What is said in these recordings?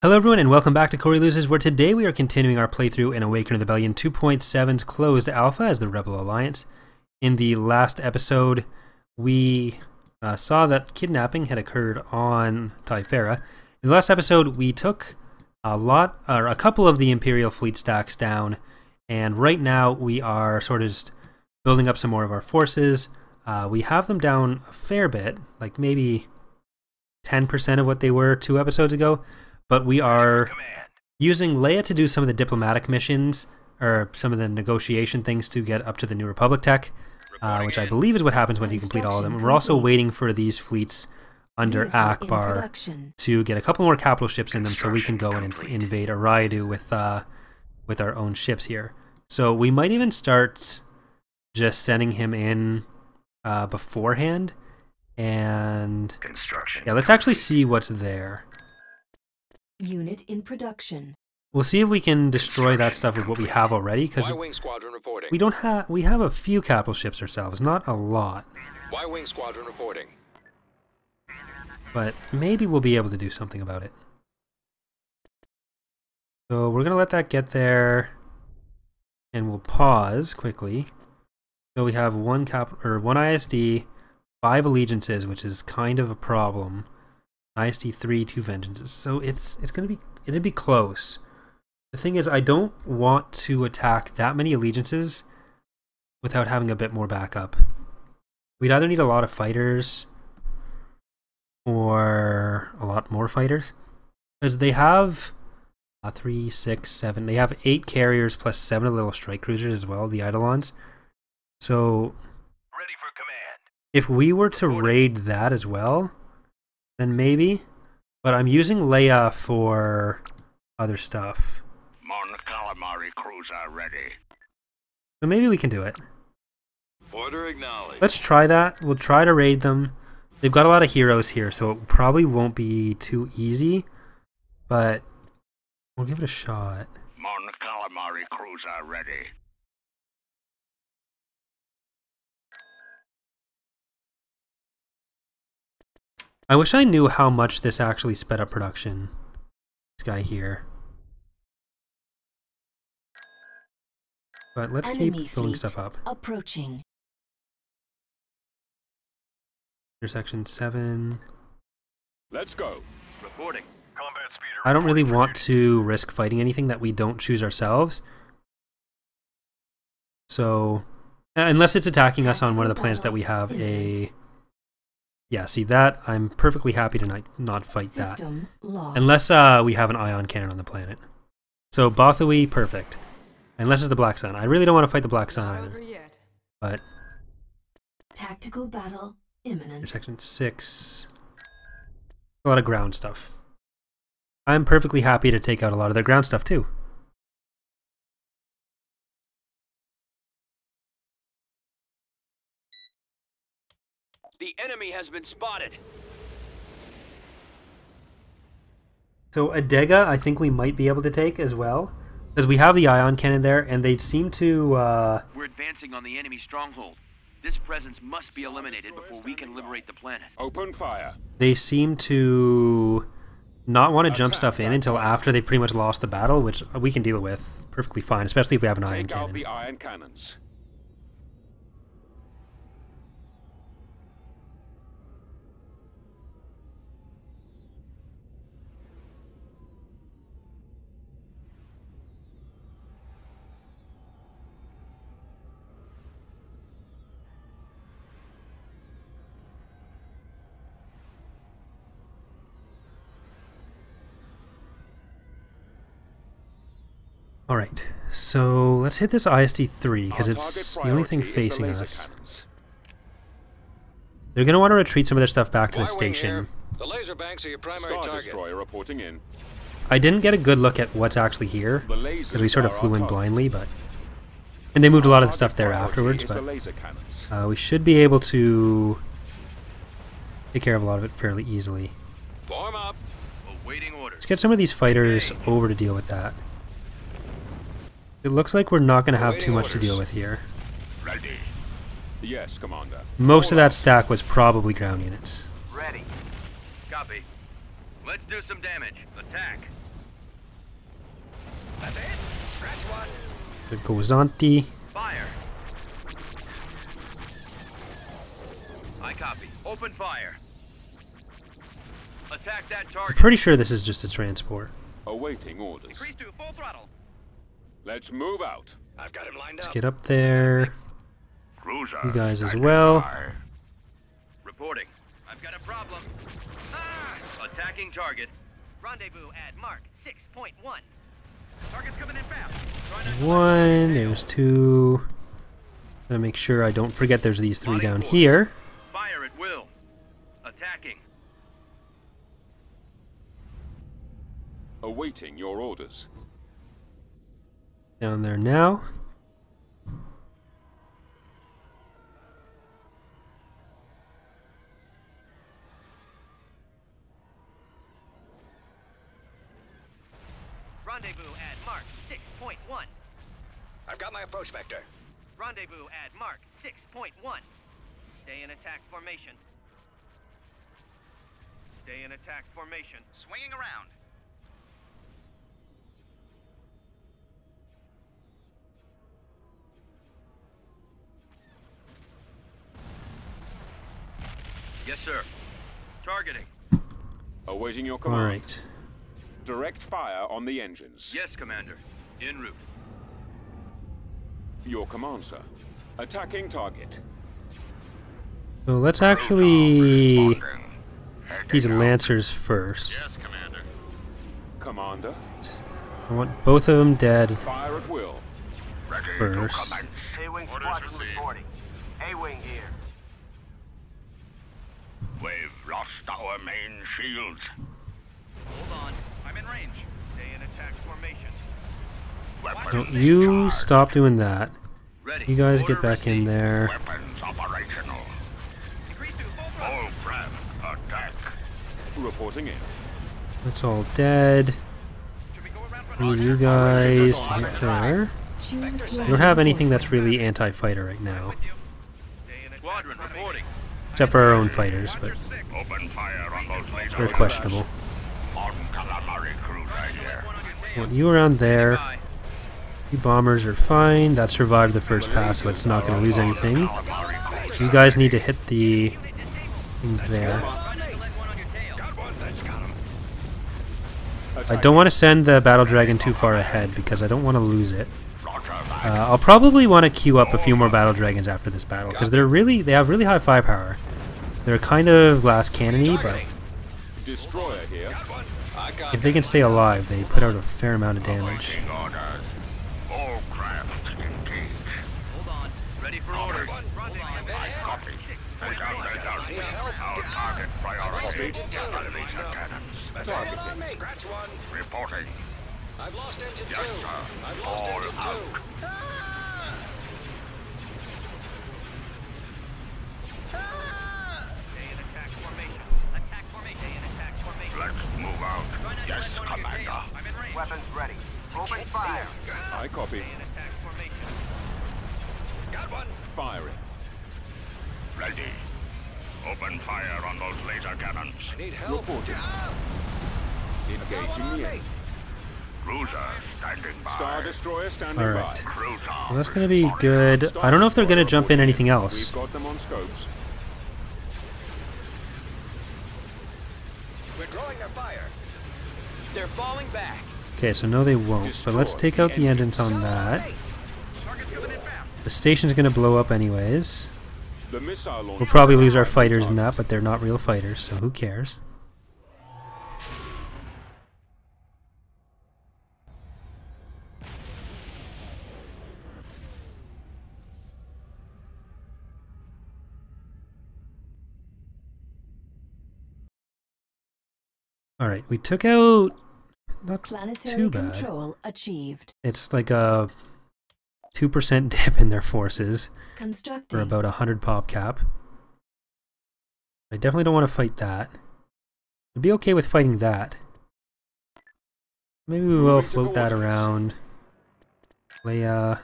Hello everyone and welcome back to Corey Loses, where today we are continuing our playthrough in Awaken Rebellion 2.7's closed alpha as the Rebel Alliance. In the last episode, we saw that kidnapping had occurred on Typhera. In the last episode, we took a couple of the Imperial fleet stacks down, and right now we are sort of just building up some more of our forces. We have them down a fair bit, like maybe 10% of what they were 2 episodes ago. But we are using Leia to do some of the diplomatic missions, or some of the negotiation things to get up to the New Republic tech, which I believe is what happens when you complete all of them. And we're also waiting for these fleets under Akbar to get a couple more capital ships in them so we can go and invade Ariadu with our own ships here. So we might even start just sending him in beforehand. And yeah, let's actually see what's there. Unit in production. We'll see if we can destroy that stuff with what we have already, because we have a few capital ships ourselves, not a lot. Y-Wing Squadron reporting. But maybe we'll be able to do something about it. So we're gonna let that get there, and we'll pause quickly. So we have one ISD, 5 allegiances, which is kind of a problem. ISD 3, 2 vengeances. So it'd be close. The thing is, I don't want to attack that many allegiances without having a bit more backup. We'd either need a lot of fighters or a lot more fighters, because they have 3, 6, 7. They have 8 carriers plus 7 of the little strike cruisers as well, the Eidolons. So ready for command. If we were to raid that as well, then maybe, but I'm using Leia for other stuff. Mon calamari crews are ready. So maybe we can do it. Order acknowledged. Let's try that. We'll try to raid them. They've got a lot of heroes here, so it probably won't be too easy, but we'll give it a shot. Mon calamari crews are ready. I wish I knew how much this actually sped up production. This guy here. But let's keep filling stuff up. Approaching. Intersection 7. Let's go. Reporting. Combat speeder. I don't really want to risk fighting anything that we don't choose ourselves. So, unless it's attacking us on one of the planets that we have a... Yeah, see that? I'm perfectly happy to not fight that. Unless we have an ion cannon on the planet. So Bothui, perfect. Unless it's the Black Sun. I really don't want to fight the Black Sun either. But Tactical battle imminent. Intersection 6. A lot of ground stuff. I'm perfectly happy to take out a lot of their ground stuff too. The enemy has been spotted. So Adega, I think we might be able to take as well, because we have the ion cannon there, and they seem to... We're advancing on the enemy stronghold. This presence must be eliminated before we can liberate the planet. Open fire. They seem to not want to jump stuff in until after they've pretty much lost the battle, which we can deal with perfectly fine, especially if we have an ion Take out cannon. the iron cannons. Alright, so let's hit this ISD 3, because it's the only thing facing us. They're going to want to retreat some of their stuff back to the station. The laser banks are your primary target. Destroyer reporting in. I didn't get a good look at what's actually here, because we sort of flew in blindly, but... And they moved a lot of the stuff there afterwards, but... we should be able to take care of a lot of it fairly easily. Form up. Awaiting orders. Let's get some of these fighters over to deal with that. It looks like we're not going to have too much to deal with here. Ready. Yes, Commander. Most of that stack was probably ground units. Ready. Copy. Let's do some damage. Attack. That's it. Scratch one. There goes Auntie. Fire. I copy. Open fire. Attack that I'm target. pretty sure this is just a transport. Awaiting orders. Increase to full throttle. Let's move out. I've got him lined Let's up. get up there. Cruiser You guys as standing well. by. Reporting. I've got a problem. Attacking target. Rendezvous at mark 6.1. Target's coming in fast. Try not to One, there's two. Gotta make sure I don't forget there's these three down here. fire at will. Attacking. Awaiting your orders. Down there now. Rendezvous at mark 6.1. I've got my approach vector. Rendezvous at mark 6.1. Stay in attack formation. Stay in attack formation. Swinging around. Yes, sir. Targeting. Awaiting your command. Alright. Direct fire on the engines. Yes, Commander. En route. Your command, sir. Attacking target. So let's actually Responding. Heading these out. Lancers first. Yes, Commander. Commander, I want both of them dead. fire at will. Ready First. to commence. A-Wing Orders squadron received. reporting. A-Wing here. We've lost our main shields. Hold on. I'm in range. Stay in attack formation. Weapons No, you charged. stop doing that. Ready. You guys Order get back in received. there. Weapons operational. Increase to full throttle. Full craft attack. Reporting in. That's all dead. Should we go around for Need you guys to hit there. Choose your We don't have anything reinforcement. that's really anti-fighter right now. with you? Stay in squadron reporting. Except for our own fighters, but Open fire on those lasers. they're questionable. On calamari cruiser here. Want you around there. You bombers are fine. That survived the first pass, so it's not going to lose anything. Calamari cruiser. You guys need to hit the thing there. I don't want to send the Battle Dragon too far ahead because I don't want to lose it. Roger that. I'll probably want to queue up a few more Battle Dragons after this battle because they have really high firepower. They're kind of glass cannony, but Destroyer here. if they can stay alive, they put out a fair amount of damage. Awaiting orders. All craft engaged. Hold on. Ready for order. I copy. Send out lasers. Our target priority. Television cannons. Targeting. Scratch one. Reporting. I've lost engine Yes, sir. All out. Stay in attack formation. Attack formation. Stay in attack formation. Let's move out. Yes, Commander. I'm in range. Weapons ready. Open fire. I copy. Stay in attack formation. Got one. Firing. Ready. Open fire on those laser cannons. Need help. Reporting. Engaging the enemy. Cruiser standing by. Star Destroyer standing Alright. by. Cruiser. Well, that's going to be good. I don't know if they're going to jump in anything else. We've got them on scopes. We're drawing their fire. They're falling back. Okay, so no they won't, but let's take out the engines on that. Target's coming in fast. The station's going to blow up anyways. The missile launcher. We'll probably lose our fighters in that, but they're not real fighters, so who cares? Alright, we took out not Planetary too bad. control achieved. It's like a 2% dip in their forces Constructing. for about 100 pop cap. I definitely don't want to fight that. I'd be okay with fighting that. Maybe we will float that around. Leia.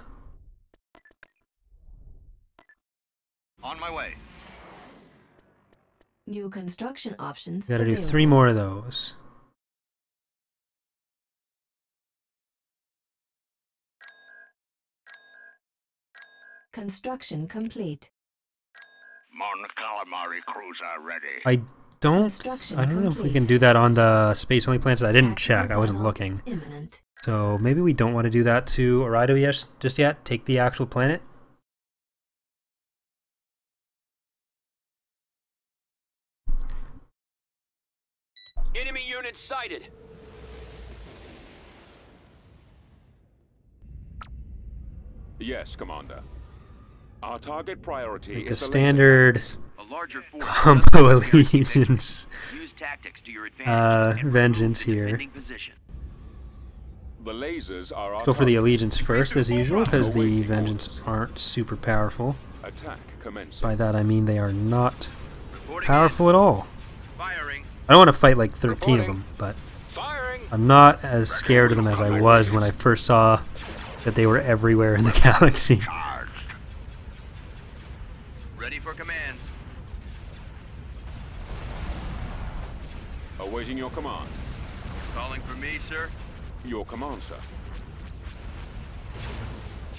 On my way. New construction options. Gotta do available. 3 more of those. Construction complete. Mon Calamari cruiser ready. I don't know if we can do that on the space-only planets. I didn't check. I wasn't looking. Imminent. So maybe we don't want to do that to Orido just yet. Take the actual planet. Enemy units sighted. Yes, Commander. Our target priority Like is a the standard A larger force. combo allegiance Use tactics to your advantage. and vengeance remove here. defending position. The lasers are our Go for the target. allegiance first, as usual, because the vengeance aren't super powerful. Attack commencing. By that I mean they are not Reporting powerful at all. in. Firing. I don't want to fight like 13 of them, but Firing. I'm not as scared of them as I was when I first saw that they were everywhere in the galaxy. Charged. Ready for commands. Awaiting your command. Calling for me, sir. Your command, sir.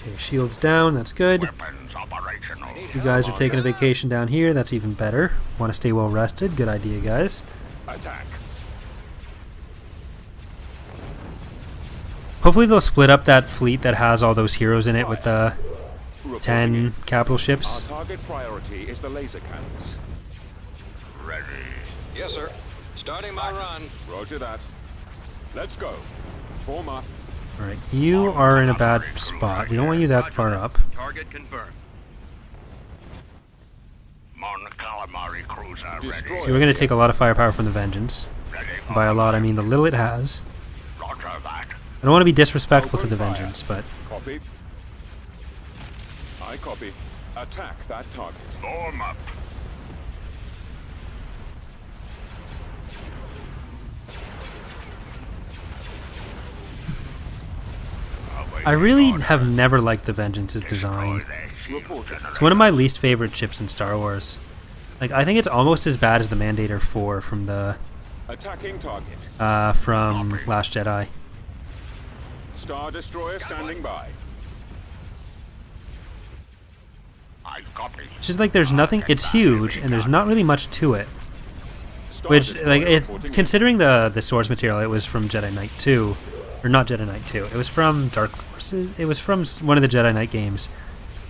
Okay, shields down, that's good. Weapons operational. You guys are taking a vacation down here, that's even better. Want to stay well rested, good idea, guys. Attack. Hopefully they'll split up that fleet that has all those heroes in it with the Reporting 10 in. capital Our ships. target priority is the laser cannons. Ready. Yes, sir. Starting my run. Roger that. Let's go. Form up. Alright, you are in a bad spot. We don't want you that far up. Target confirmed. Mon Calamari cruiser Destroy. ready. So we're going to take a lot of firepower from the Vengeance. Ready. By a lot, I mean the little it has. Roger that. I don't want to be disrespectful to the Vengeance, but Copy. I copy. Attack that target. Form up. I really have never liked the Vengeance's design. Reporting. It's one of my least favorite ships in Star Wars. Like, I think it's almost as bad as the Mandator 4 from the Attacking target. from Last Jedi. Star Destroyer standing by. I copy. It's just like there's nothing. It's huge, and there's not really much to it. Star Which, Destroyer like, reporting in. considering the source material, it was from Jedi Knight 2, or not Jedi Knight 2. It was from Dark Forces. It was from one of the Jedi Knight games,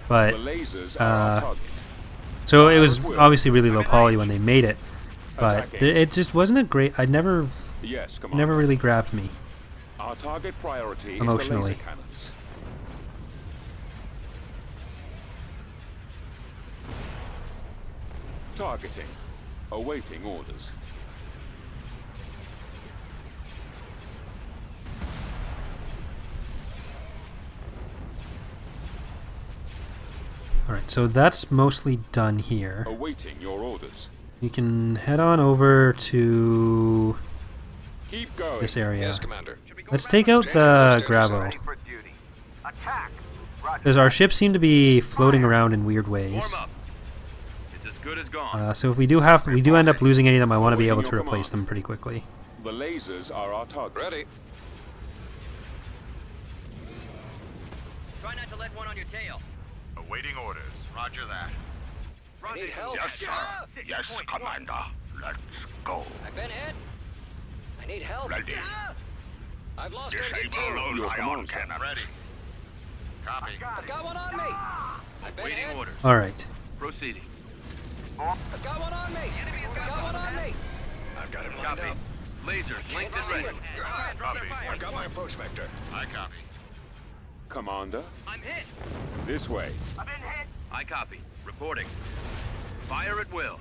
but The lasers are our target. so it was obviously really low poly when they made it. But Attacking. it just wasn't a great. I never Yes, Commander. really grabbed me. Our target priority Emotionally. is the laser cannons. Targeting. Awaiting orders. All right, so that's mostly done here. Awaiting your orders. You can head on over to Keep going. this area. Yes, Commander. Let's take out the Gravo, Ready for duty. Attack. Roger. because our ships seem to be floating around in weird ways. Form up. It's as good as gone. So if we do end up losing any of them, I want to be able to replace them pretty quickly. The lasers are our target. Ready. Try not to let one on your tail. Awaiting orders. Roger that. Need help? Yes, sir. Yes, Commander. Let's go. I've been hit. I need help. Ready. I've lost Disable those Your ion command, sir. cannons. Ready. Copy. I've got one on me. I've been Waiting hit. orders. All right. Proceeding. I've got one on me. I've got one on me. I've got him Copy. Lasers linked and ready. Copy. I've got my approach vector. I copy. Commander, I'm hit. this way. I've been hit. I copy. Reporting. Fire at will.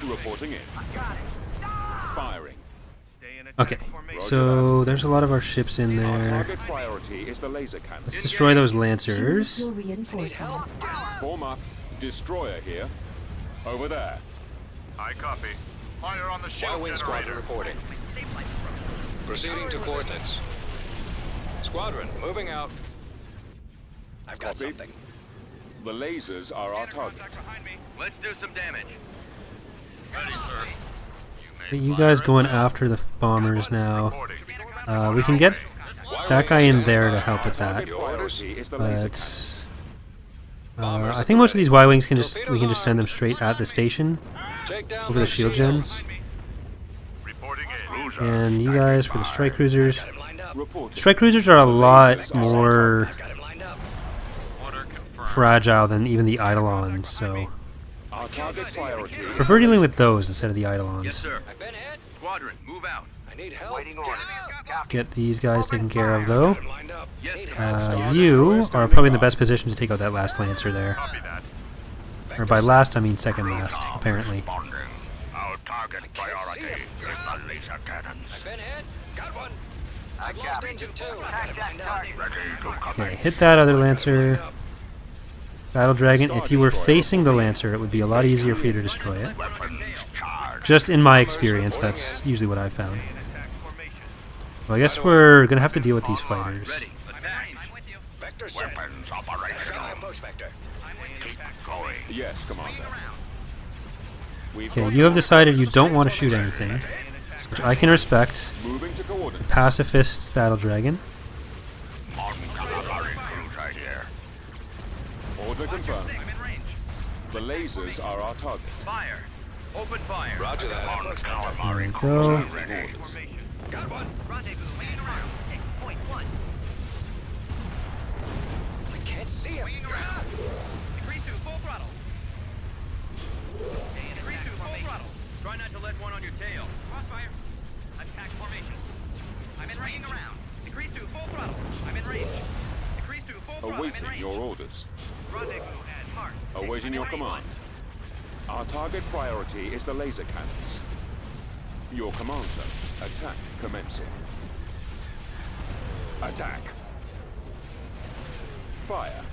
Reporting in. Got it. Firing. Stay in Okay. So there's a lot of our ships in Our there. target priority is the laser Let's cannons. destroy those Choose Lancers. your reinforcements. Form up. Destroyer here. Over there. I copy. Fire on the shield generator. reporting. Proceeding to coordinates. Squadron, moving out. I've got something. The lasers are our target. Let's do some damage. Ready, sir. But you guys going after the bombers now. We can get that guy in there to help with that. Target priority is the laser But cannons. I think most of these Y-wings we can just send them straight at the station Take down over the shield gen. Reporting in. Cruiser. And you guys for the strike cruisers. Reporting. Strike cruisers are a lot more Order confirmed. fragile than even the Eidolons, so Our target priority. prefer dealing with those instead of the Yes, Eidolons. sir. I've been hit. Squadron, move out. I need help. Waiting orders. Copy. Get these guys taken care of though. Got it lined up. Yes, Need sir. help. You are probably in the best position to take out that last Lancer there. Copy that. Or by last I mean second last, apparently. Responding. Our target see priority him. is the laser cannons. I've been hit. Got one. I I've lost copy. engine two. Got Attack it that lined up. target. Ready to Okay, commence. hit that other Lancer. Battle Dragon, if you were facing the Lancer, it would be a lot easier for you to destroy it. Weapons charged. Just in my experience, that's usually what I've found. Well, I guess we're gonna have to deal with these fighters. Ready. Attack. I'm with you. Vector set. Weapons Got operational. an post vector. Keep going. Yes, Commander. We've Okay, got you have decided you don't want to shoot anything, which I can respect. moving to coordinates. Pacifist Battle Dragon. Mon Calamari cruiser here. Order confirmed. I'm in range. The lasers are our target. Fire. Open fire. Roger that. Mon There we Calamari go. cruiser ready. Formation. Got one. Rendezvous. Winging around. 6.1. I can't see him. Winging around. Decrease to full throttle. Decrease to full throttle. Try not to let one on your tail. Crossfire. Attack formation. I'm in range. Around. Decrease to full throttle. I'm in range. Decrease to full throttle. I'm in Awaiting range. your orders. Rendezvous at Mark. Awaiting your command. Our target priority is the laser cannons. Your command, sir. Attack commencing. Attack. Fire.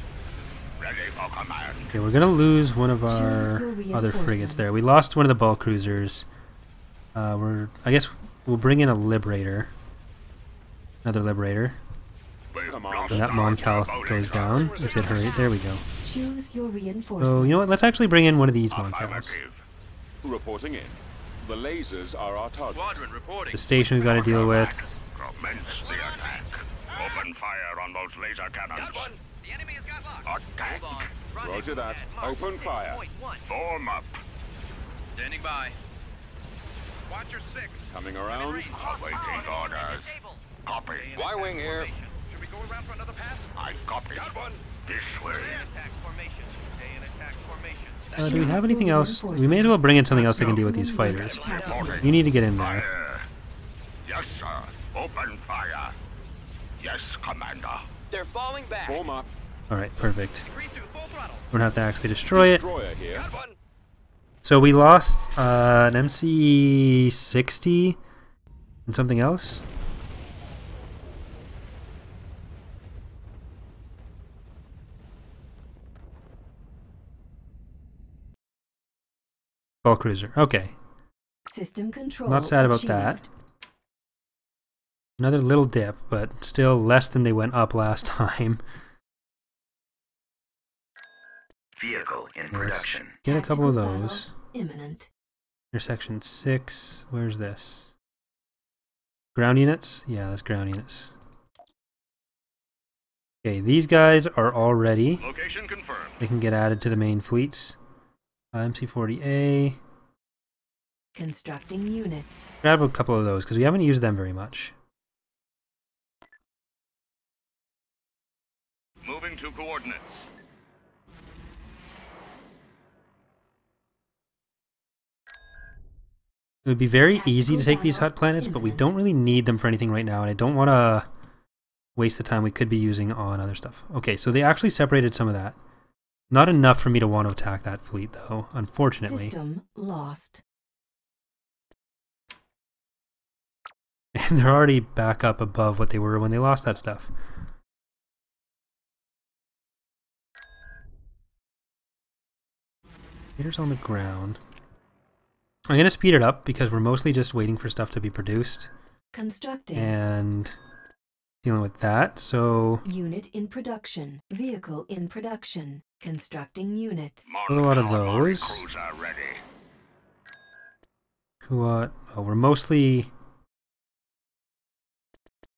Ready for command. Okay, we're gonna lose one of Choose our your other frigates there. We reinforcements. lost one of the bulk cruisers. I guess we'll bring in a Liberator. Another Liberator. We've Come on. lost And that our Mon Cal turbo goes laser. down if it hurried. There we go. Choose your reinforcements. So, you know what? Let's actually bring in one of these Mon Cals. Affirmative. Reporting in. The lasers are our target. Squadron reporting. The station we've got to deal with. Commence the attack. Open fire on those laser cannons. Got one. The enemy has got locked. Attack. Hold on. Roger Rendezvous that. at Mark Open fire. 6.1. Form up. Standing by. Watcher 6. Coming around. Awaiting orders. Copy. Y-wing here. Should we go around for another pass? I copy. Got one. This way. Attack formation. Stay in attack formation. Do we have anything else? We may as well bring in something else that can deal with these fighters. You need to get in there. Fire. Yes, sir. Open fire. Yes, Commander. They're falling back. Form up. Alright, perfect. Decrease to full throttle. We're gonna have to actually destroy it. Destroyer here. Got one. So we lost an MC-60 and something else. Bulk cruiser. Okay. System control. Not sad about achieved. that. Another little dip, but still less than they went up last time. Vehicle in Let's production. get a couple of Tactical those. battle imminent. Intersection 6. Where's this? Ground units? Yeah, that's ground units. Okay, these guys are all ready. Location confirmed. They can get added to the main fleets. MC-40A. Constructing unit. Grab a couple of those because we haven't used them very much. Moving to coordinates. It would be very easy to take these hut planets, but we don't really need them for anything right now, and I don't want to waste the time we could be using on other stuff. Okay, so they actually separated some of that. Not enough for me to want to attack that fleet, though, unfortunately. System lost. And they're already back up above what they were when they lost that stuff. Meters on the ground. I'm going to speed it up because we're mostly just waiting for stuff to be produced Constructing. and dealing with that. So Unit in production. Vehicle in production. Constructing unit. a lot of Calamari those. Cruiser ready. Kuat. Oh, we're mostly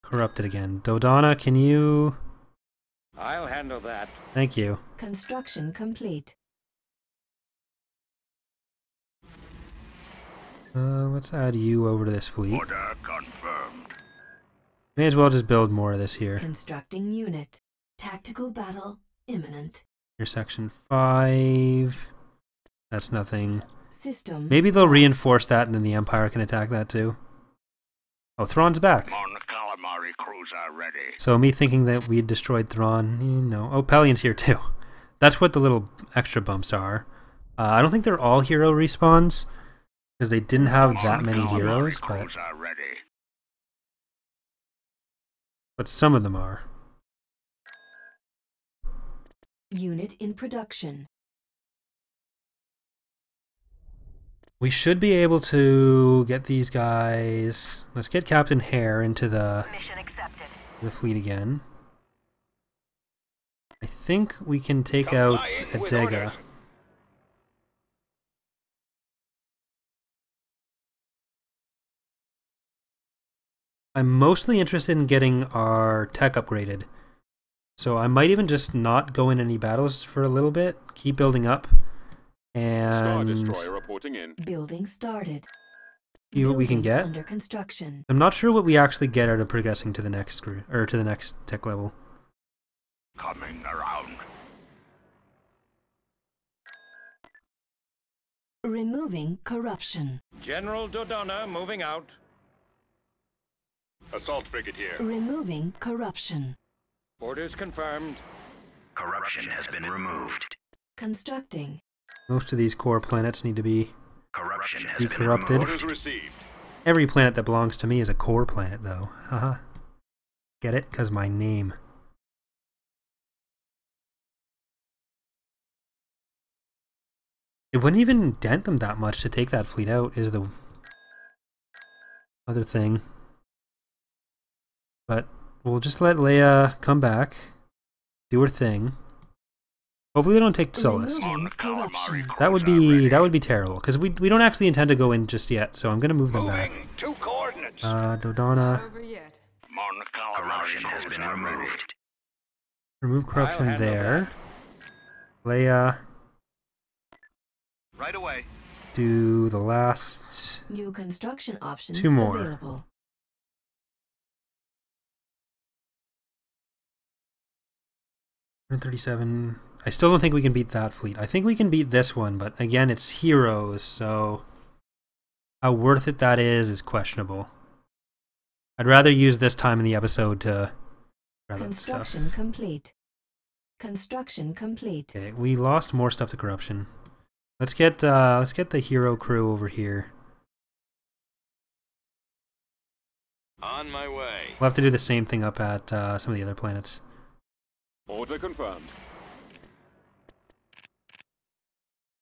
corrupted again. Dodonna, can you I'll handle that. Thank you. Construction complete. Let's add you over to this fleet. Order confirmed. May as well just build more of this here. Constructing unit. Tactical battle imminent. Here's section 5. That's nothing. System. Maybe they'll lost. reinforce that and then the Empire can attack that too. Oh, Thrawn's back. Mon Calamari cruiser ready. So me thinking that we had destroyed Thrawn, no. Oh, Pellion's here too. That's what the little extra bumps are. I don't think they're all hero respawns, because they didn't have that many heroes, but some of them are. Unit in production. We should be able to get these guys. Let's get Captain Hare into the fleet again. I think we can take out Adega. I'm mostly interested in getting our tech upgraded. So I might even just not go in any battles for a little bit, keep building up, Star and Destroyer reporting in. Building started. see what we can Building get. Under construction. I'm not sure what we actually get out of progressing to the next to the next tech level. Coming around. Removing corruption. General Dodonna moving out. Assault frigate here. Removing corruption. Orders confirmed. Corruption has been removed. Constructing. Most of these core planets need to be Corruption has Be been corrupted. removed. Orders received. Every planet that belongs to me is a core planet, though. Haha. Get it? 'Cause my name. It wouldn't even dent them that much to take that fleet out, is the other thing. But we'll just let Leia come back, do her thing. Hopefully they don't take Solus. Removing corruption. That would be terrible, because we don't actually intend to go in just yet, so I'm gonna move them back. Moving to coordinates. Dodonna, Mon Calamari Corruption has cruiser been ready. removed. remove corruption handle there. Leia, Right away. do the last. New construction options 2 more. available. $137. I still don't think we can beat that fleet. I think we can beat this one, but again, it's heroes, so how worth it that is questionable. I'd rather use this time in the episode to grab that stuff. Construction complete. Construction complete. Okay, we lost more stuff to corruption. Let's get the hero crew over here. On my way. We'll have to do the same thing up at some of the other planets. Order confirmed.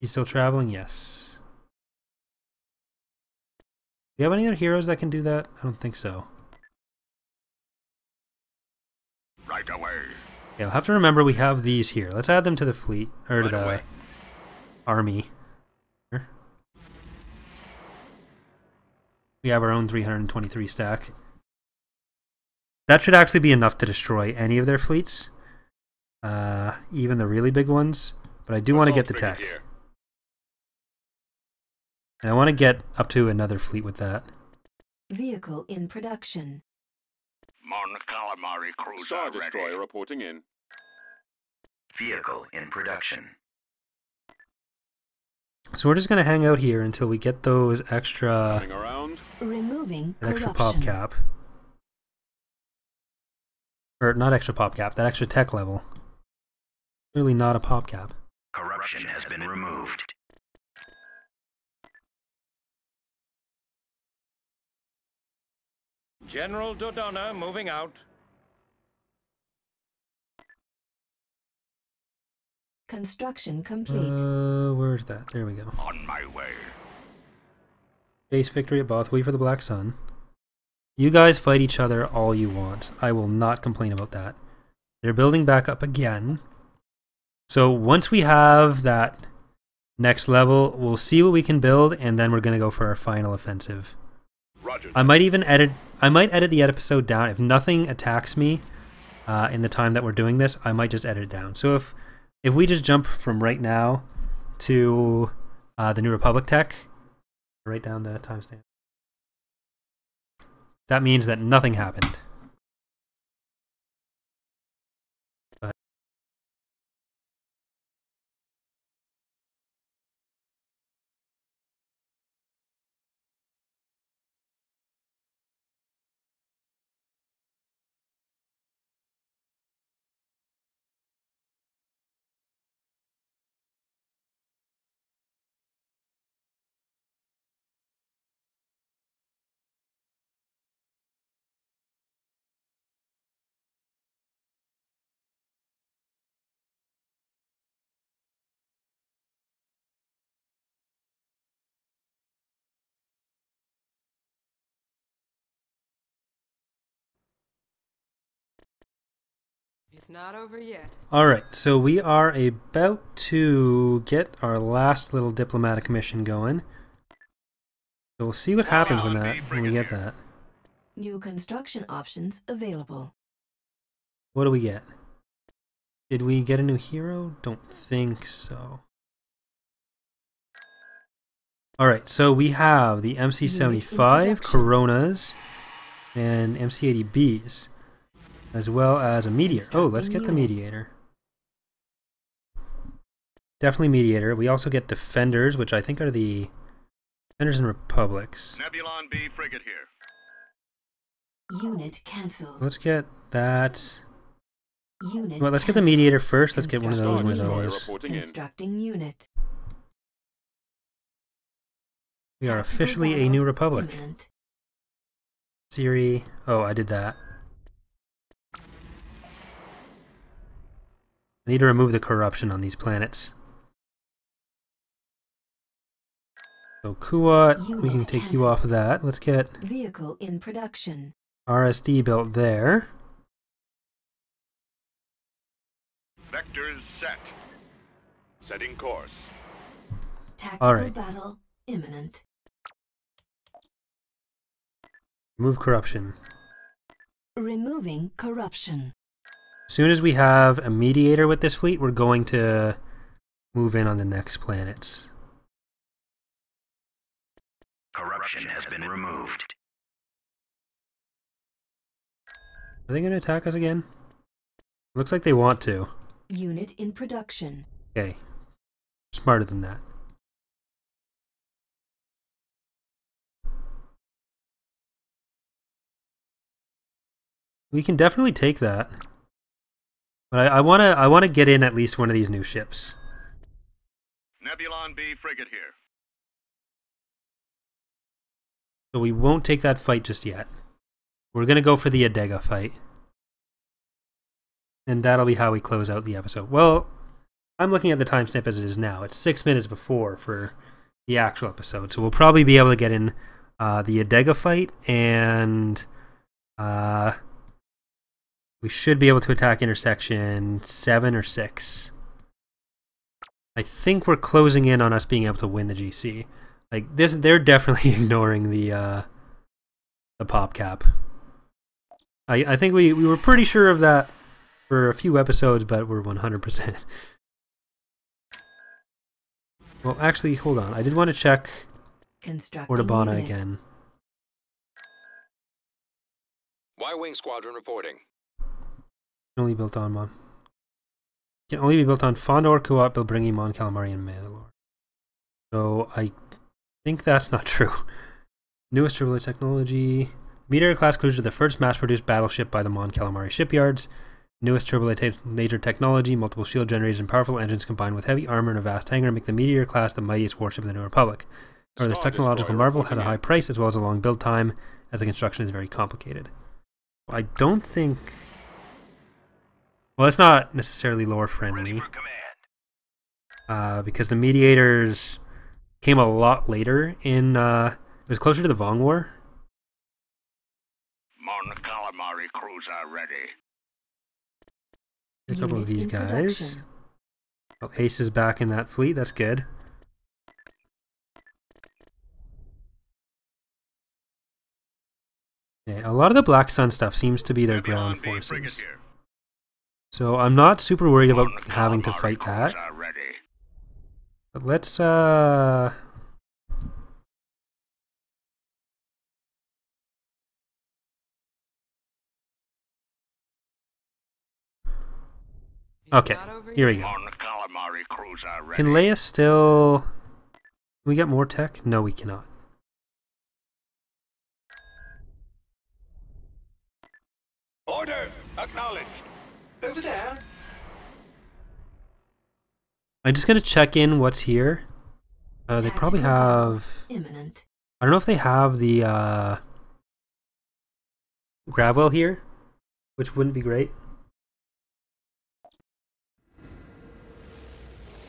He's still traveling? Yes. Do you have any other heroes that can do that? I don't think so. Right away. Okay, I'll have to remember we have these here. Let's add them to the fleet, or to Right the away. army. Here. We have our own 323 stack. That should actually be enough to destroy any of their fleets. Even the really big ones. But I do want to get the Assault tech. frigate here. And I want to get up to another fleet with that. Vehicle in production. Mon Calamari cruiser Star ready. Destroyer reporting in. Vehicle in production. So we're just going to hang out here until we get those extra... Coming around. Removing that extra corruption. pop cap. Or not extra pop cap, that extra tech level. Clearly not a pop cap. Corruption has been removed. General Dodonna moving out. Construction complete. Where's that? There we go. On my way. Base victory at Bothway for the Black Sun. You guys fight each other all you want. I will not complain about that. They're building back up again. So once we have that next level, we'll see what we can build, and then we're going to go for our final offensive. Roger. I might edit the episode down. If nothing attacks me, in the time that we're doing this, I might just edit it down. So if we just jump from right now to the New Republic tech, write down the timestamp. That means that nothing happened. It's not over yet. Alright, so we are about to get our last little diplomatic mission going. So we'll see what happens when we get that. New construction options available. What do we get? Did we get a new hero? Don't think so. Alright, so we have the MC-75 Coronas and MC-80Bs, as well as a Mediator. Oh, let's get the Mediator. Definitely Mediator. We also get Defenders, which I think are the Defenders and Republics. Nebulon B frigate here. Unit cancelled. Let's get that. Unit Well, let's get the Mediator first. Let's get one of those. Constructing unit. We are officially a New Republic. Imminent. Siri. Oh, I did that. I need to remove the corruption on these planets. So Kuat, we can take you off of that. Let's get Vehicle in production. RSD built there. Vectors set. Setting course. Tactical Alright. battle imminent. Remove corruption. Removing corruption. As soon as we have a Mediator with this fleet, we're going to move in on the next planets. Corruption has been removed. Are they going to attack us again? Looks like they want to. Unit in production. Okay. Smarter than that. We can definitely take that. But I wanna get in at least one of these new ships. Nebulon B frigate here. So we won't take that fight just yet. We're gonna go for the Adega fight. And that'll be how we close out the episode. Well, I'm looking at the timestamp as it is now. It's 6 minutes before for the actual episode. So we'll probably be able to get in the Adega fight, and we should be able to attack intersection 7 or 6. I think we're closing in on us being able to win the GC. Like this, they're definitely ignoring the pop cap. I think we were pretty sure of that for a few episodes, but we're 100%. Well, actually, hold on. I did want to check Ortabana again. Y-Wing Squadron reporting. Only built on Mon. Can only be built on Fondor, Kuat, Bilbringi, Mon Calamari, and Mandalore. So I think that's not true. Newest turbulent technology. Meteor class cruiser, the first mass-produced battleship by the Mon Calamari shipyards. Newest turbolator technology, multiple shield generators, and powerful engines combined with heavy armor and a vast hangar make the Meteor class the mightiest warship in the New Republic. However, this technological marvel has a high price as well as a long build time, as the construction is very complicated. I don't think... Well, it's not necessarily lore friendly, because the Mediators came a lot later in, it was closer to the Vong War. Mon Calamari cruiser ready. A couple of these guys. Oh, Ace is back in that fleet, that's good. Okay, a lot of the Black Sun stuff seems to be their ground forces. So I'm not super worried about On having to calamari fight that. cruiser ready. But let's okay, Not over here we yet. go. On calamari cruiser ready. Can Leia still... Can we get more tech? No, we cannot. Order acknowledged. Over there. I'm just gonna check in what's here. They probably have... Imminent. I don't know if they have the Gravwell here, which wouldn't be great.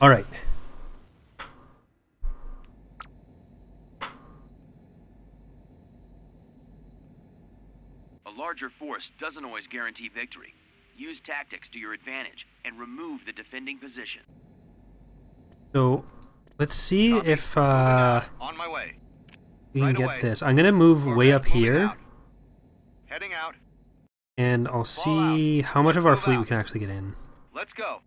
Alright. A larger force doesn't always guarantee victory. Use tactics to your advantage and remove the defending position. So, let's see Copy. if On my way. we can Right get away. this. I'm gonna move way up Moving here, out. Heading out. and I'll see how much of our Move fleet we out. can actually get in. Let's go.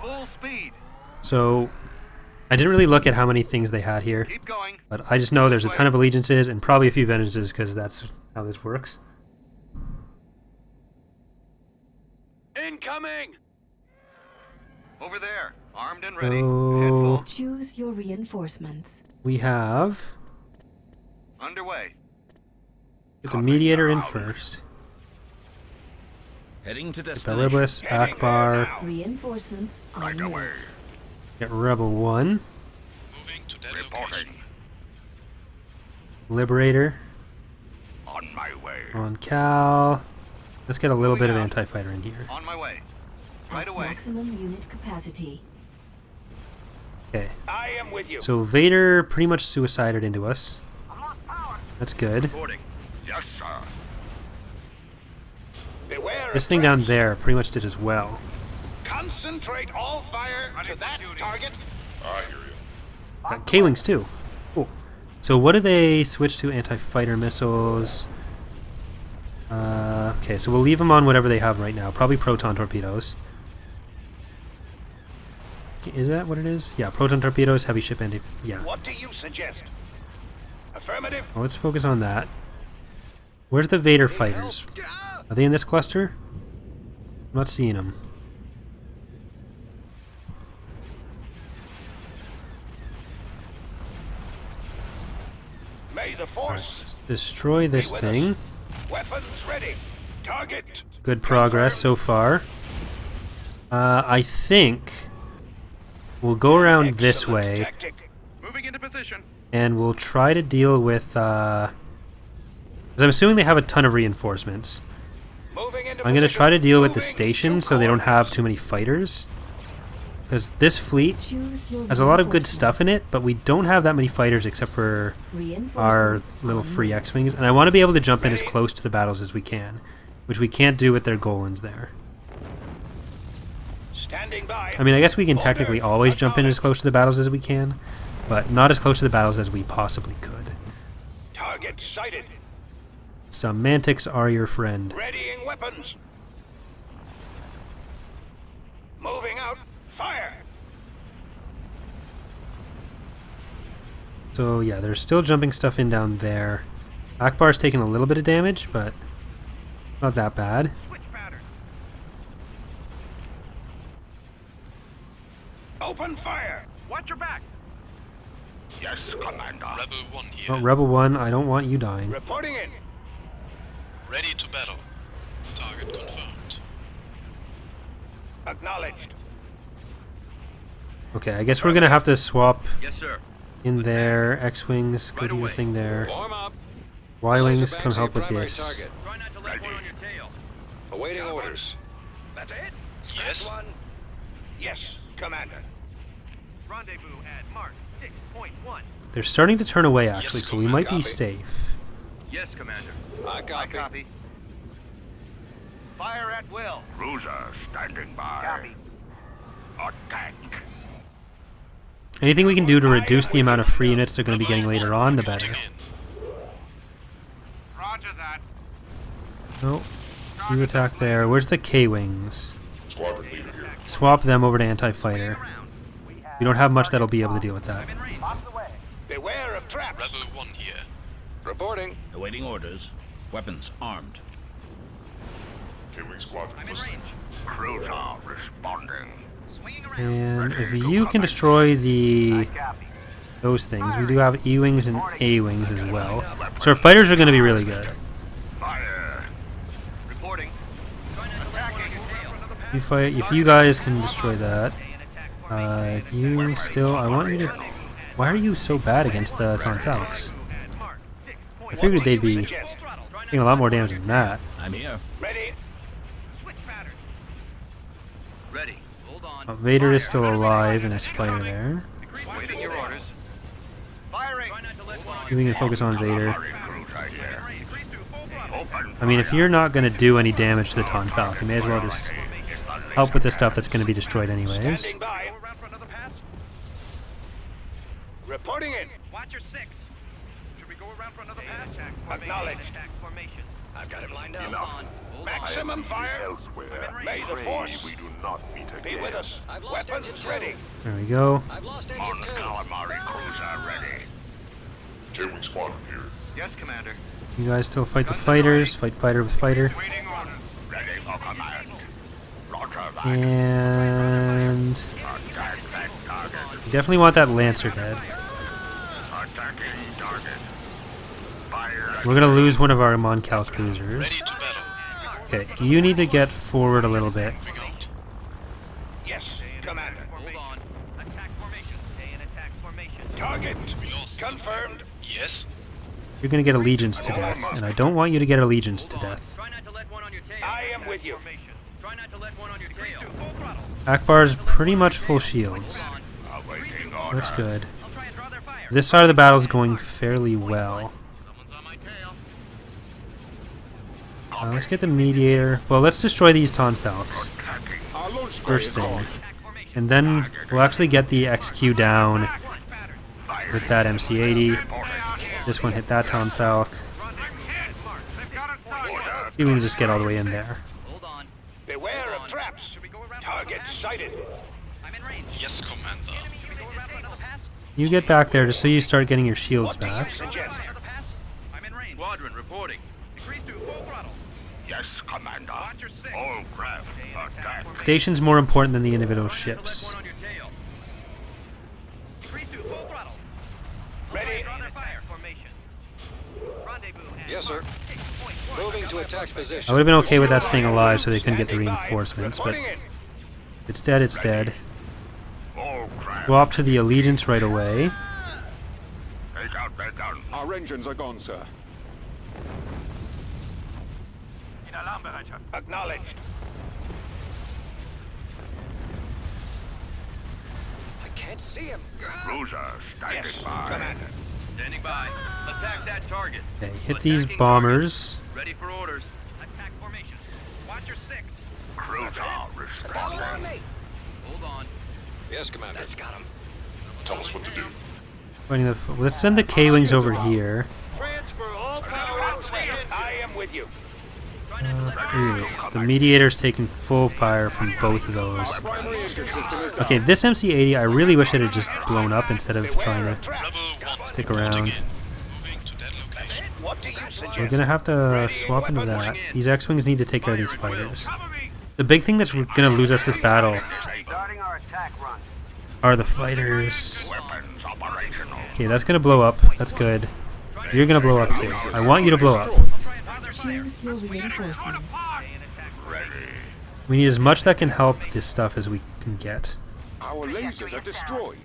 Full speed. So, I didn't really look at how many things they had here, Keep going. but I just know there's a ton of allegiances and probably a few vengeances because that's how this works. Incoming! Over there. Armed and ready. So- Head full. Choose your reinforcements. We have... Underway. Get the mediator in first. Heading to destination. Belibus, Akbar, Reinforcements en route. get Rebel 1, Moving to that location. Reporting. Liberator On my way. on Cal. Let's get a little bit of Moving out. anti-fighter in here. On my way. Right At away. maximum unit capacity. Okay, I am with you. so Vader pretty much suicided into us. That's good. Reporting. Yes, sir. Beware This of thing down threats. there pretty much did as well. Concentrate all fire to that target. I hear you. Got K-Wings too. Cool. So what do they switch to? Anti-fighter missiles. Okay, so we'll leave them on whatever they have right now. Probably proton torpedoes. Is that what it is? Yeah, proton torpedoes, heavy ship anti... Yeah. What do you suggest? Affirmative. Well, let's focus on that. Where's the Vader fighters? Are they in this cluster? I'm not seeing them. May the Alright, force. let's destroy this with thing. us. Weapons ready. Target. Good progress so far. I think we'll go around this Excellent way tactic. Moving into position. and we'll try to deal with... 'cause I'm assuming they have a ton of reinforcements. Moving into I'm going to position. try to deal with the Moving station into so they don't have coordinates. too many fighters. Because this fleet Choose your has a lot of good stuff in reinforcements. it, but we don't have that many fighters except for our Reinforcements little en free route. X-Wings. And I want to be able to jump in as Ready. close to the battles as we can, which we can't do with their Golans there. Standing by. I mean, I guess we can Order. technically always jump in as close to the battles as we can, but not as close to the battles as we possibly could. Target sighted. Semantics are your friend. Readying weapons. Moving out. Fire. So yeah, there's still jumping stuff in down there. Akbar's taking a little bit of damage, but not that bad. Switch pattern. Open fire. Watch your back. Yes, Commander. Rebel 1 here. Oh, Rebel 1, I don't want you dying. Reporting in. Ready to battle. Target confirmed. Acknowledged. Okay, I guess we're gonna have to swap Yes, sir. in there. X-Wings, go Right do your away. thing there. Form up. Y-Wings, Laser come bangs help your with primary this. target. Try not to let one on your tail. Awaiting orders. That's it. Yes. One. Yes, Commander. Rendezvous at Mark 6.1. They're starting to turn away, actually, Yes, so we might be copy. safe. Yes, Commander. I copy. Fire at will. Cruiser standing by. Copy. Attack. Anything we can do to reduce the amount of free units they're going to be getting later on, the better. Reporting Roger that. No, you attack there. Where's the K-Wings? in. Squadron leader here. swap them over to anti-fighter. We don't have much that'll be able to deal with that. Beware of traps. Rebel 1 here. Reporting. Awaiting orders. Weapons armed. K-Wing Squadron, I'm in listen. range. Cruiser responding. Swinging around. And if you can destroy those things, we do have E-wings and A-wings as well. So our fighters are going to be really good. Fire. Reporting. Try not to let one on your tail. If you guys can destroy that, you still. I want you to. Why are you so bad against the Tonfalks? I figured they'd be doing a lot more damage than that. I'm here. Ready. Switch pattern. Ready. Hold on. Vader is still alive in his fighter there. Waiting your orders. Firing. Try not to let one on We can focus on Vader. Cruiser here. Decrease to full throttle. Open I mean, if you're not going to do any damage to the Tonfalk, you may as well just help with the stuff that's going to be destroyed anyways. Standing by. Go around for another pass. Reporting in. Watch your 6. Should we go around for another pass? Acknowledged. Attack formation. I've got it lined up. Enough. Hold on. Maximum fire. elsewhere. May the force We do not meet again. be with us. I've lost Weapons engine two. ready. There we go. I've lost On engine the 2. calamari cruiser ready. K-Wing Squadron here. Yes, Commander. You guys still fight the fighters. Fight fighter with fighter. Waiting orders. Ready for command. Roger that. And Attack that target. you definitely want that Lancer dead. Attacking target. Fire. We're gonna lose one of our Moncal cruisers. Ready to battle. Okay, you need to get forward a little bit. Moving out. Yes, Commander. Hold on. Attack formation. Stay in attack formation. Target We lost something. confirmed. Yes. You're gonna get Allegiance to death, and I don't want you to get Allegiance to death. Try not to let one on your tail. I am with you. Formation. Try not to let one on your tail. Full throttle. Akbar's pretty much full shields. Awaiting order. That's good. I'll try and draw their fire. This side of the battle is going fairly well. Someone's on my tail. Let's get the Mediator. Well, let's destroy these Tonfalks Our launch first thing. Attack formation. And then we'll actually get the XQ down Watch pattern. with that MC-80. This one hit that Tonfalk. See if we can just get all the way in there. Hold on. Beware of traps. Should we go around for Target another pass? sighted. I'm in range. Yes, Commander. Should we go around for another pass? You get back there just so you start getting your shields What do you back. suggest? Another pass? I'm in range. Squadron reporting. Decrease to full throttle. Yes, Commander. Watch your 6. All craft attack. Station's more important than the individual Try not to let ships. one on your tail. Decrease to full throttle. Ready. Draw their fire formation. Rendezvous at Yes, sir. Mark 6.1. Moving to attack position. I would have been okay with that staying alive so they couldn't get the Standing by. reinforcements, but Reporting in. it's dead, it's dead. All craft. Swap to the Allegiance right away. Take out their guns. Our engines are gone, sir. Acknowledged. I can't see him. Cruiser Yes, standing by. Commander. Standing by. Attack that target. Okay, hit these bombers. Ready for orders. Attack formation. Watch your 6. Cruiser responding. Hold on. Yes, Commander. That's got him. Tell us what to do. Fighting the let's send the K-Wings over here. Transfer all power. I am with you. Try not to let Ooh, the Mediator's taking full fire from both of those. Primary engine system is down. Okay, this MC-80, I really wish it had just blown up instead of trying Beware of to. traps. Rebel 1. Stick reporting around. in. Moving to that location. What do you We're suggest? gonna have to swap into that. These X-Wings need to take care of these fighters. The big thing that's gonna lose us this battle Starting our attack run. are the fighters. Weapons operational. Okay, that's gonna blow up. That's good. You're gonna blow up too. I want you to blow up. Choose your reinforcements. Ready. We need as much that can help this stuff as we can get. Our lasers are destroyed.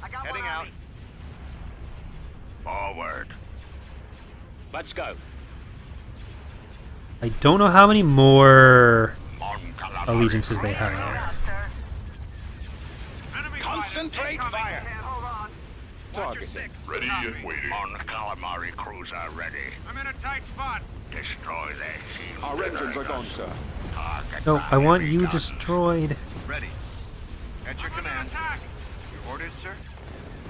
Heading out. Forward. Let's go. I don't know how many more On calamari. allegiances they have. Concentrate fire. Targeting. Ready and waiting. On calamari cruiser ready. I'm in a tight spot. Destroy their shield. Our engines are gone, sir. Target No, I want you guns. destroyed. Ready. At your command. Your orders, sir?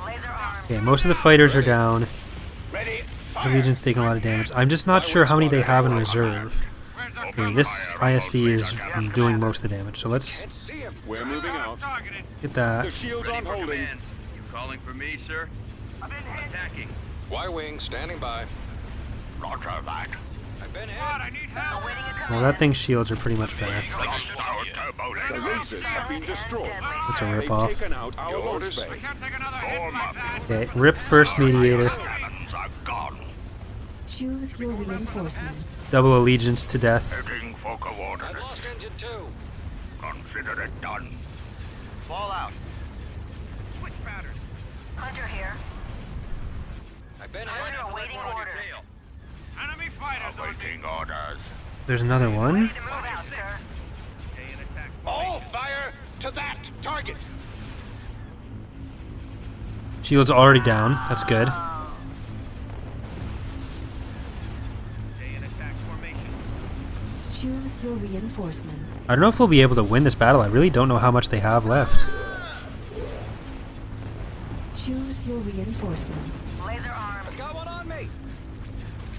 Laser arm. Okay, most of the fighters are down. Ready. The Legion's taking a lot of damage. I'm just not sure how many they have in reserve. Okay, this ISD is doing most of the damage, so let's We're moving out. get that. The shield's on holding. You calling for me, sir? Attacking. Y-wing standing by. Roger that. I've been hit. I need help. Well, that thing's shields are pretty much back. Lost our turbo The laser. lasers have been destroyed. That's a They've rip-off. taken out our orders. I can't take another hit like that. Okay, rip first mediator. Cannons are gone. Choose your reinforcements. Double allegiance to death. Heading for I coordinates. lost engine 2. Consider it done. Fall out. Switch patterns. Hunter here. I've been Hunter hit. awaiting On your orders. tail. Enemy fighters on Awaiting orders. There's another one. Ready to move out, sir. Stay in attack All formation. fire to that target. Shield's already down. That's good. Stay in attack formation. Choose your reinforcements. I don't know if we'll be able to win this battle. I really don't know how much they have left. Choose your reinforcements. Laser armed. I've got one on me.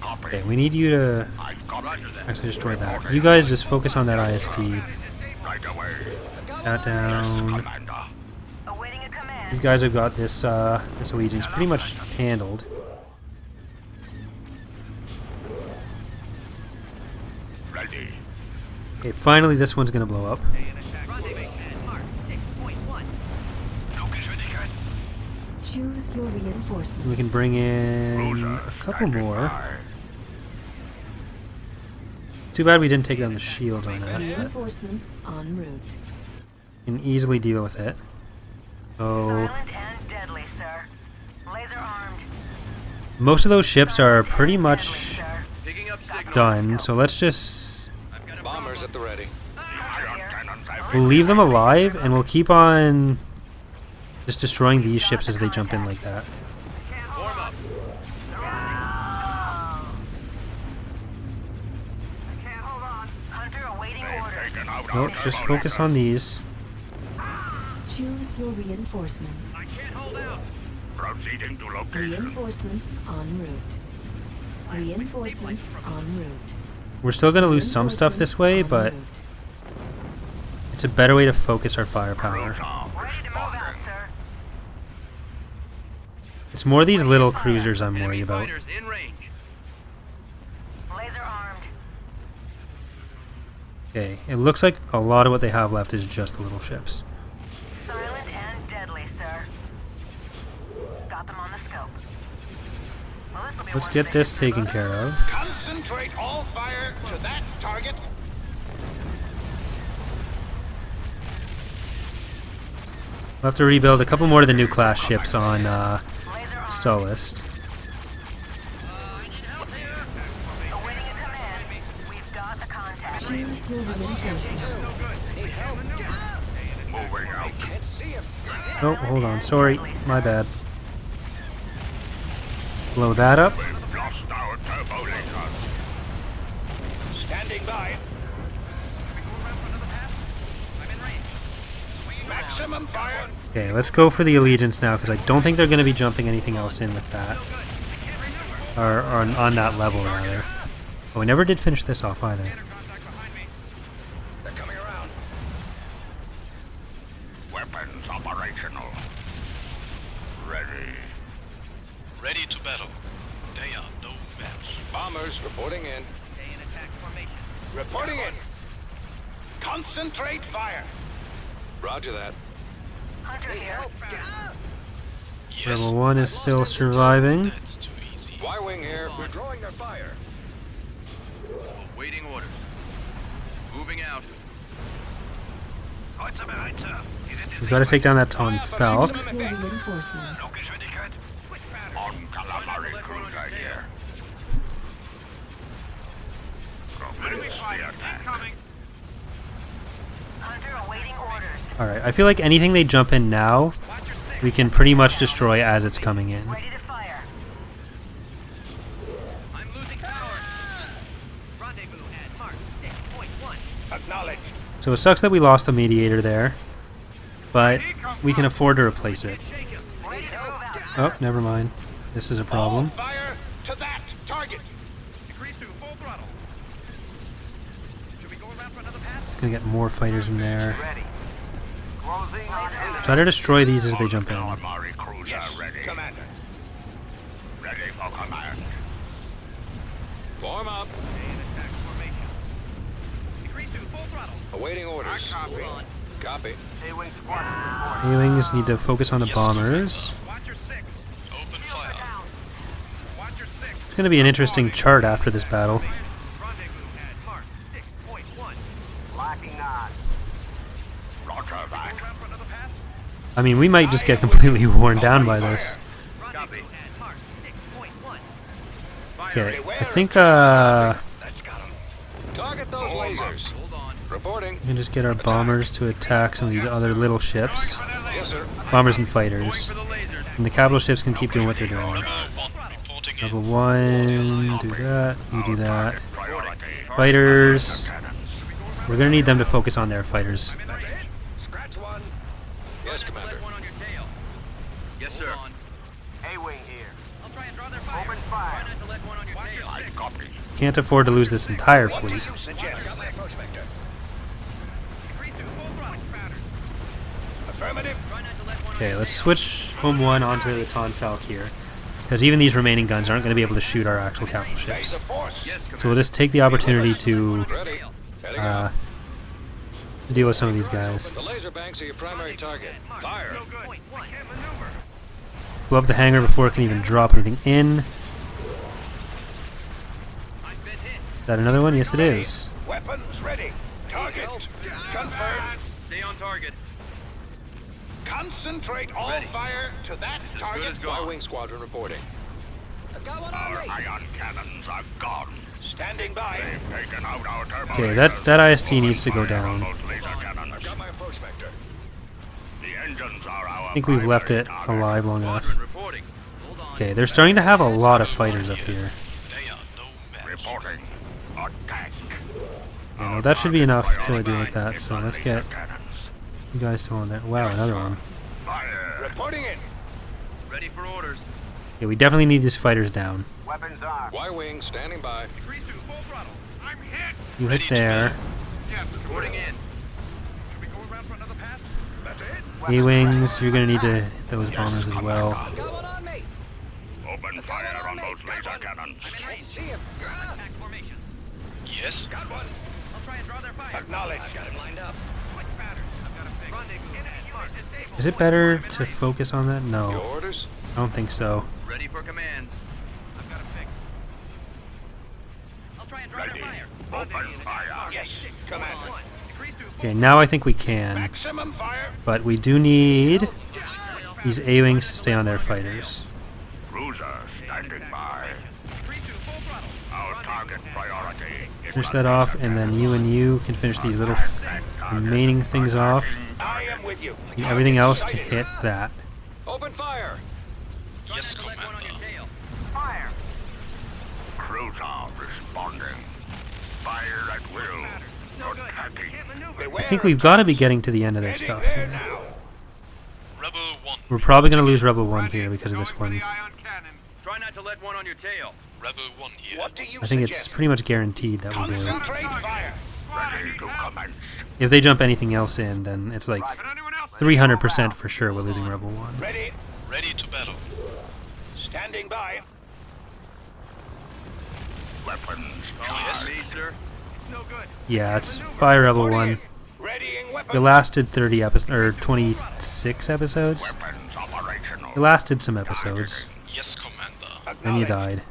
Copy. Okay, we need you to I've got Roger that. actually destroy that. You guys just focus on that IST. right away. That down. Commander. Awaiting a command. These guys have got this this allegiance pretty much handled. Ready. Okay, finally this one's gonna blow up. Stay in attack formation. Mark 6.1. Choose your reinforcements. We can bring in a couple more. Too bad we didn't take down the shields on that, but Reinforcements en route. we can easily deal with it. So Silent and deadly, sir. Laser armed. most of those ships are pretty much Sir. Picking up signal. done, so let's just I've got a Bombers at the ready. Hunter here. Cannons have we'll leave them alive and we'll keep on just destroying these ships as they jump in like that. Warm up. Can't hold on. Hunter awaiting orders. taken out Nope, our just turbo focus laser. on these. Choose your reinforcements. I can't hold out. Proceeding to location. Reinforcements en route. Reinforcements en route. We're still gonna lose some stuff this way, Reinforcements but en route. it's a better way to focus our firepower. Ready to move out, sir. It's more these little cruisers I'm worried Enemy about. fighters in range. Laser armed. Okay, it looks like a lot of what they have left is just the little ships. Silent and deadly, sir. Got them on the scope. Well, this'll be Let's one get mission this for taken both. care of. Concentrate all fire to that target. We'll have to rebuild a couple more of the new class ships on Laser armed. Sullust. Awaiting a command. We've got the contact. Choose your reinforcements. Moving out. Oh, hold on. Sorry. My bad. Blow that up. We've lost our turbo lasers. Standing by. I'm in range. Maximum fire. Okay, let's go for the allegiance now, because I don't think they're going to be jumping anything else in with that. Or on that level, rather. Oh, we never did finish this off either. Contact behind me. They're coming around. Weapons operational. Ready. Ready to battle. They are no match. Bombers reporting in. Stay in attack formation. Reporting in. Concentrate fire. Roger that. Hunter here. Yes. Level 1 is still surviving. That's too easy. Y-wing here. We're drawing their fire. Awaiting orders. Moving out. What's the behind, sir? We've got to take down that Ton Falk. Choose your reinforcements. Switch patterns. On calamari cruiser here. Commence the attack. Hunter awaiting orders. Alright, I feel like anything they jump in now, we can pretty much destroy as it's coming in. Ready to fire. I'm losing power. Rendezvous at Mark 6.1. Acknowledged. So it sucks that we lost the mediator there, but we can afford to replace it. Shake him. Ready to move out. Oh, never mind. This is a problem. Fire to that target. Decrease to full throttle. gonna get more fighters in there. Ready. Closing on enemy. Try to destroy these as they jump in. Calamari cruiser ready. Commander. Ready for command. Form up. In attack formation. Decrease to full throttle. Awaiting orders. I copy. Hold on. Copy. A-wing squadron reporting. A-wings need to focus on the bombers. Watch your six. Open fire. Watch your six. It's gonna be an interesting chart after this battle. Rendezvous at Mark 6.1. Locking on. Roger Go that. around for another pass. I mean, we might just get completely worn down by this. Rendezvous at Mark 6.1. Okay, I think That's got him. Target those lasers. Hold on. Reporting. we can just get our bombers to attack some of these other little ships. Yes, sir. Bombers and fighters. For the lasers. And the capital ships can keep doing what they're doing. Rebel 1 reporting Level in. 1, do that, you do that. Priority. Fighters. We're gonna need them to focus on their fighters. Scratch one. Yes, Commander. Let one on your tail. Yes, sir. Hold on. A-wing here. I'll try and draw their fire. Open fire. Try not to let one on your tail. I copy. Can't afford to lose this entire What do fleet. you suggest? Got my prospector. Decrease to full throttle. Affirmative. Try not to let one on Okay, your let's tail. switch home 1 onto the Tonfalk here. Because even these remaining guns aren't going to be able to shoot our actual capital May ships. the force. Yes, So we'll just take the opportunity to Ready. Heading out. deal with some of these guys. The laser banks are your primary target. Fire. No good. I can't maneuver. Blow up the hangar before it can even drop anything in. I've been hit. Is that another one? Yes, it is. Weapons ready. Target. Confirmed. Stay on target. Concentrate all Ready. fire to that As good target. as gone. Y-wing squadron reporting. Our ion cannons are gone. Standing by. They've taken out our turbo. Okay, that IST needs to go down. Got my prospector. The engines are our I think we've left it alive long enough. Squadron reporting. Hold on. Okay, they're starting to have a lot of fighters up here. They are no match. Reporting. Attack. You know, that should be enough to deal with that, so let's get you guys still on there. Wow, another one. Fire. Reporting in. Ready for orders. Yeah, we definitely need these fighters down. Weapons armed. Y-wing standing by. Decrease to full throttle. I'm hit. You hit there. Yes. Reporting in. Should we go around for another pass? That's it. A-wings, you're gonna need to hit those bombers as well. Got one on me. Open fire on those laser cannons. I'm in range. See him. Attack formation. Yes. Got one. I'll try and draw their fire. Acknowledge. I've got him lined up. Which pattern? I've got a fix. Rendezvous at Mark disabled. Is it better to focus on that? Your No, orders? I don't think so. Ready for command. I've got a fix. I'll try and draw Ready. their fire. Open Rendezvous at fire. Mark Yes, 6. Commander. Hold on. Decrease to full Okay, now I think we can. Maximum fire. But we do need these A-wings to stay on their fighters. Cruiser standing by. Decrease to full throttle. Our target priority. Finish that off, and then you can finish these little remaining things off. I am with you. Need everything else to hit that. Open fire. Yes, Let one on your Commander. tail. Fire. Cruiser responding. Fire at will. No good. Attacking. Can't maneuver. I think we've got to be getting to the end of their Heading stuff. there here. now. Rebel 1. We're probably going to lose Rebel 1 here because of this one. Try not to let one on your tail. Rebel 1 here. What do you I think it's suggest? pretty much guaranteed that we do. Concentrate fire. Ready to commence. If they jump anything else in, then it's like 300% for sure we're losing Rebel 1. Ready. Ready to battle. Standing by. Weapons. Yes. Me, sir. No good. Yeah, it's by Rebel 1. Readying It weapons. lasted 30 episodes, or 26 episodes. Weapons operational. It lasted some episodes. Yes, Commander. Then you died.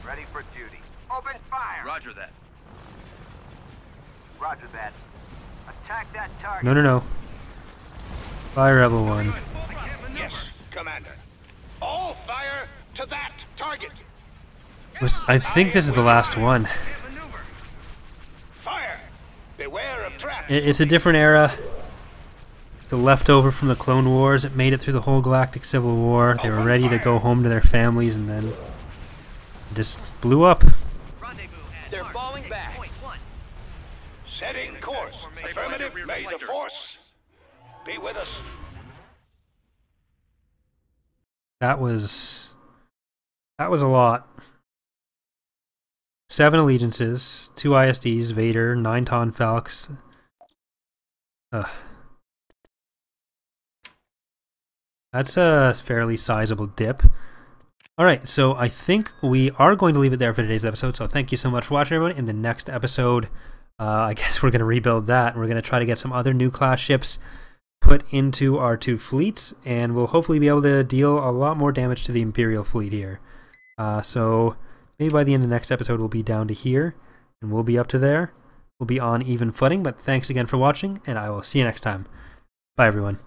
Ready for duty. Open fire. Roger that. Roger that. Attack that target. No, no, no. By Rebel 1. Yes, Commander. All fire to that target. I think this is the last one. Fire. Beware of traps. It's a different era. The leftover from the Clone Wars. It made it through the whole Galactic Civil War. They were ready to go home to their families, and then it just blew up. They're falling back. Setting course. Affirmative. May the force be with us. That was a lot. 7 allegiances, 2 ISDs, Vader, 9 Ton Falcons. That's a fairly sizable dip. Alright, so I think we are going to leave it there for today's episode, so thank you so much for watching, everyone. In the next episode, I guess we're going to rebuild that, and we're going to try to get some other new class ships put into our 2 fleets, and we'll hopefully be able to deal a lot more damage to the Imperial fleet here. So maybe by the end of the next episode we'll be down to here, and we'll be up to there. We'll be on even footing, but thanks again for watching, and I will see you next time. Bye, everyone.